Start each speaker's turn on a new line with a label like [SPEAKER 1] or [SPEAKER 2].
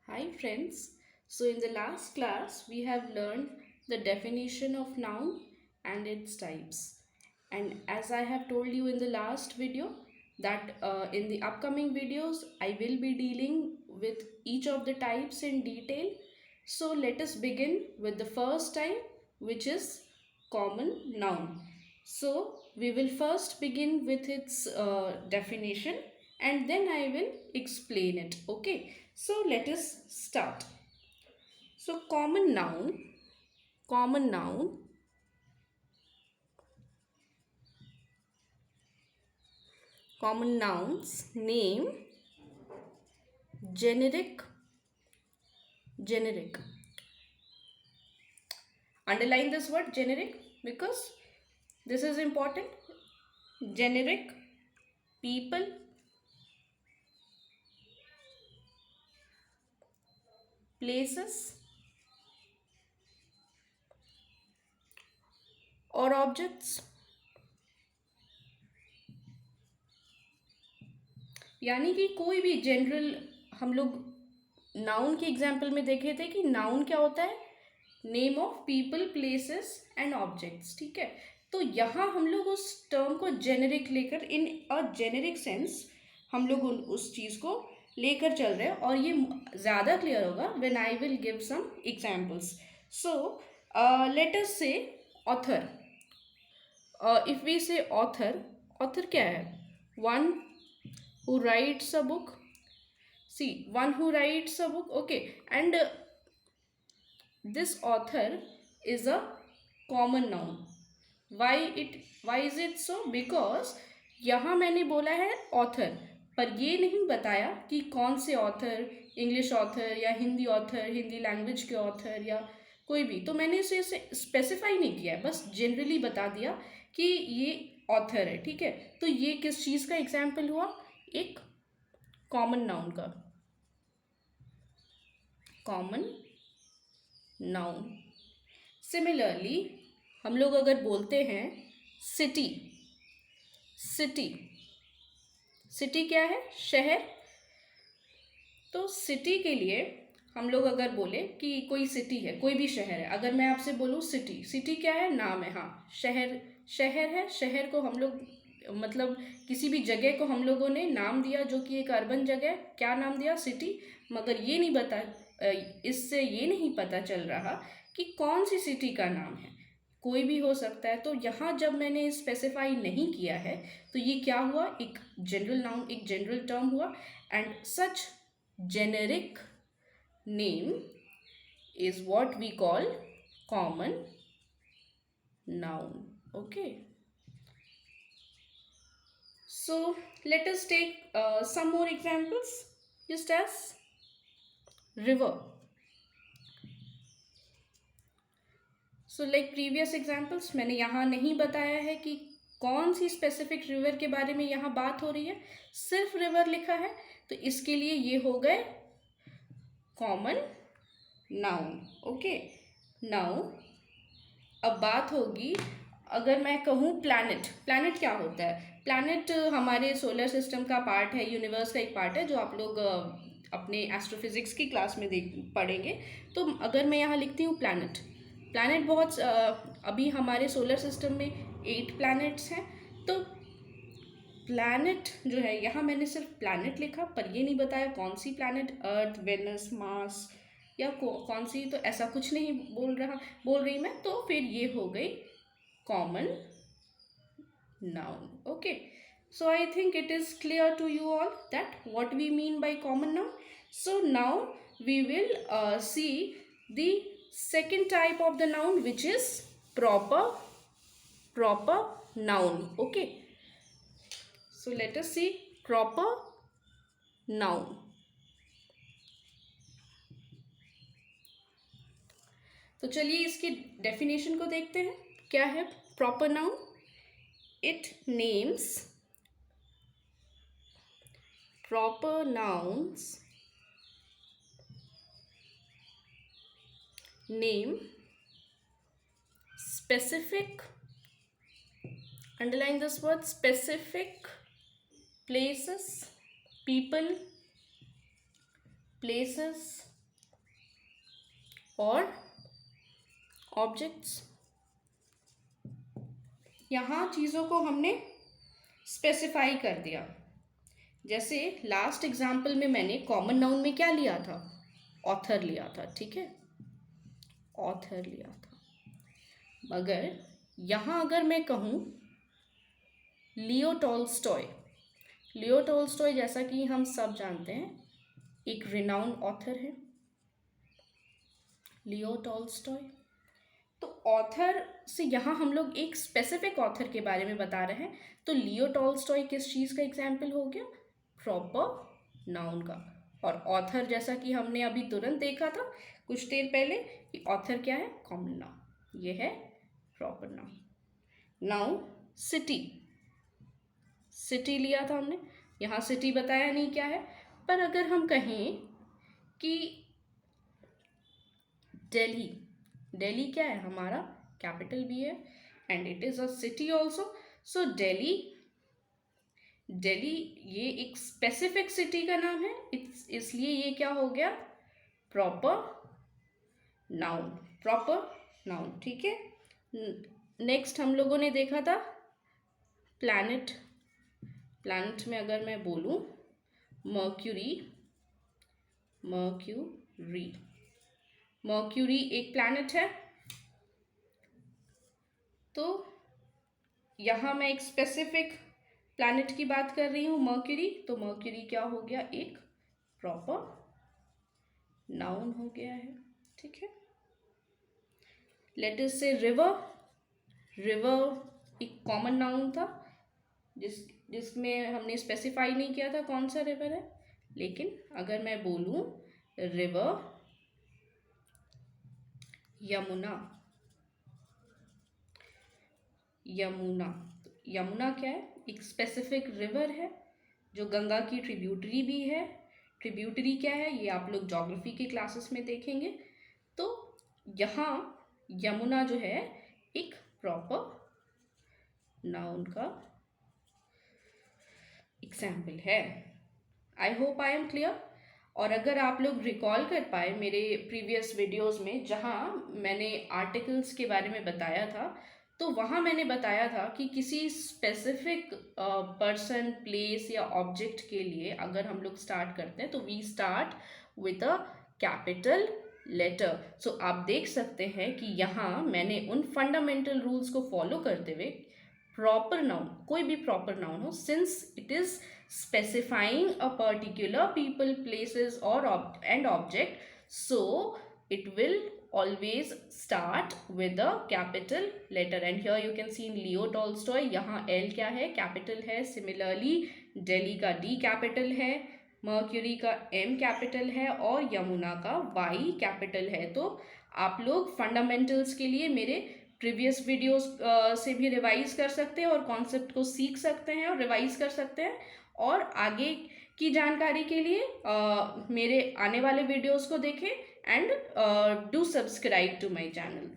[SPEAKER 1] Hi friends. So in the last class we have learned the definition of noun and its types. And as I have told you in the last video that in the upcoming videos I will be dealing with each of the types in detail. So let us begin with the first type, which is common noun. So we will first begin with its definition and then I will explain it. Okay. So let us start. So common noun, common nouns, name, generic, generic. Underline this word generic because this is important. Generic, people, places or objects. यानी कि कोई भी general हम लोग noun के example में देखे थे कि नाउन क्या होता है, name of people places and objects. ठीक है, तो यहाँ हम लोग उस टर्म को जेनेरिक लेकर इन अ जेनेरिक सेंस हम लोग उस चीज़ को लेकर चल रहे हैं और ये ज़्यादा क्लियर होगा when I will give some examples. So let us say author. If we say author, author क्या है? One who writes a book. See, one who writes a book. Okay, and this author is a common noun. Why is it so? Because यहाँ मैंने बोला है author, पर ये नहीं बताया कि कौन से ऑथर, इंग्लिश ऑथर या हिंदी ऑथर, हिंदी लैंग्वेज के ऑथर या कोई भी. तो मैंने इसे स्पेसिफाई नहीं किया है, बस जनरली बता दिया कि ये ऑथर है. ठीक है, तो ये किस चीज़ का एग्जाम्पल हुआ? एक कॉमन नाउन का. Common noun. सिमिलरली हम लोग अगर बोलते हैं सिटी, सिटी, सिटी क्या है? शहर. तो सिटी के लिए हम लोग अगर बोले कि कोई सिटी है, कोई भी शहर है, अगर मैं आपसे बोलूँ सिटी, सिटी क्या है? नाम है. हाँ, शहर, शहर है. शहर को हम लोग मतलब किसी भी जगह को हम लोगों ने नाम दिया जो कि एक अर्बन जगह है. क्या नाम दिया? सिटी. मगर ये नहीं बता, इससे ये नहीं पता चल रहा कि कौन सी सिटी का नाम है. कोई भी हो सकता है. तो यहाँ जब मैंने स्पेसिफाई नहीं किया है तो ये क्या हुआ? एक जनरल नाउन, एक जनरल टर्म हुआ. And such generic name is what we call common noun. Okay, so let us take some more examples, just as river. So like previous examples मैंने यहाँ नहीं बताया है कि कौन सी स्पेसिफिक रिवर के बारे में यहाँ बात हो रही है, सिर्फ रिवर लिखा है. तो इसके लिए ये हो गए कॉमन नाउन. ओके, नाउ अब बात होगी, अगर मैं कहूँ प्लैनेट. प्लैनेट क्या होता है? प्लैनेट हमारे सोलर सिस्टम का पार्ट है, यूनिवर्स का एक पार्ट है, जो आप लोग अपने एस्ट्रोफिजिक्स की क्लास में देख पढ़ेंगे. तो अगर मैं यहाँ लिखती हूँ प्लैनेट, प्लैनेट बहुत अभी हमारे सोलर सिस्टम में 8 प्लैनेट्स हैं. तो प्लैनेट जो है, यहाँ मैंने सिर्फ प्लैनेट लिखा पर ये नहीं बताया कौन सी प्लैनेट, अर्थ, वेनस, मार्स या कौन सी. तो ऐसा कुछ नहीं बोल रही मैं. तो फिर ये हो गई common noun. Okay, so I think it is clear to you all that what we mean by common noun. So now we will see the second type of the noun, which is proper noun. Okay, so let us see proper noun. तो चलिए इसकी definition को देखते हैं. क्या है proper noun? It names, proper nouns name specific, underline this word, specific places, people, places और objects. यहाँ चीज़ों को हमने स्पेसिफाई कर दिया। जैसे लास्ट एग्जाम्पल में मैंने कॉमन नाउन में क्या लिया था, ऑथर लिया था, ठीक है, ऑथर लिया था। मगर यहाँ अगर मैं कहूँ लियो टॉल्स्टॉय, लियो टॉल्स्टॉय जैसा कि हम सब जानते हैं एक रिनाउंड ऑथर है लियो टॉल्स्टॉय। तो ऑथर से यहाँ हम लोग एक स्पेसिफिक ऑथर के बारे में बता रहे हैं, तो लियो टॉल्स्टॉय किस चीज़ का एग्जाम्पल हो गया, प्रॉपर नाउन का। और ऑथर जैसा कि हमने अभी तुरंत देखा था कुछ देर पहले कि ऑथर क्या है, कॉमन नाउन, ये है proper noun. Now city, city लिया था हमने, यहाँ सिटी बताया नहीं क्या है, पर अगर हम कहें कि दिल्ली, दिल्ली क्या है, हमारा कैपिटल भी है and it is a city also. So Delhi, Delhi ये एक स्पेसिफिक सिटी का नाम है, इसलिए ये क्या हो गया, प्रॉपर नाउन, प्रॉपर नाउन, ठीक है। नेक्स्ट हम लोगों ने देखा था प्लैनेट, प्लैनेट में अगर मैं बोलूँ मर्क्यूरी, मर्क्यूरी, मर्क्यूरी एक प्लैनेट है, तो यहाँ मैं एक स्पेसिफिक प्लैनेट की बात कर रही हूँ मर्क्यूरी, तो मर्क्यूरी क्या हो गया, एक प्रॉपर नाउन हो गया है, ठीक है। लेट अस से रिवर, रिवर एक कॉमन नाउन था जिसमें हमने स्पेसिफाई नहीं किया था कौन सा रिवर है, लेकिन अगर मैं बोलूँ रिवर यमुना, यमुना, यमुना क्या है, एक स्पेसिफिक रिवर है जो गंगा की ट्रिब्यूटरी भी है। ट्रिब्यूटरी क्या है ये आप लोग ज्योग्राफी के क्लासेस में देखेंगे। तो यहाँ यमुना जो है एक प्रॉपर नाउन का एग्जाम्पल है। I hope I am clear. और अगर आप लोग रिकॉल कर पाए मेरे प्रीवियस वीडियोस में जहाँ मैंने आर्टिकल्स के बारे में बताया था, तो वहाँ मैंने बताया था कि किसी स्पेसिफिक पर्सन, प्लेस या ऑब्जेक्ट के लिए अगर हम लोग स्टार्ट करते हैं तो we start with a capital letter. So आप देख सकते हैं कि यहाँ मैंने उन फंडामेंटल रूल्स को फॉलो करते हुए प्रॉपर नाउन, कोई भी प्रॉपर नाउन हो, since it is specifying a particular people, places or and object, so it will always start with a capital letter. And here you can see in Leo Tolstoy, यहाँ L क्या है, capital है। Similarly Delhi का D capital है, mercury का M capital है और यमुना का Y कैपिटल है। तो आप लोग फंडामेंटल्स के लिए मेरे प्रीवियस वीडियोस से भी रिवाइज कर सकते हैं और कॉन्सेप्ट को सीख सकते हैं और रिवाइज कर सकते हैं। और आगे की जानकारी के लिए मेरे आने वाले वीडियोस को देखें and do subscribe to my channel.